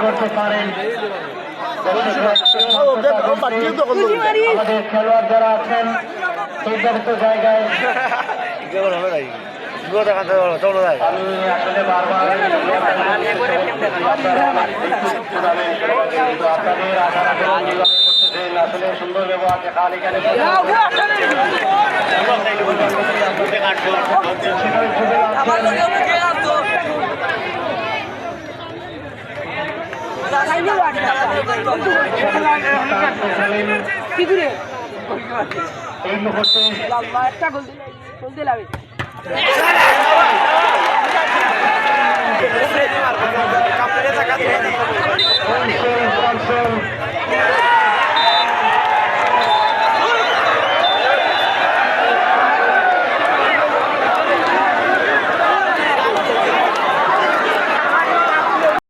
করতে পারেন আমাদের খেলোয়াড় যারা আছেন নির্ধারিত জায়গায়। আমি আসলে বারবার আপনাদের আসলে সুন্দর ব্যবহার দেখা এখানে এই মুহূর্তে একটা গোল দিলাম Kamu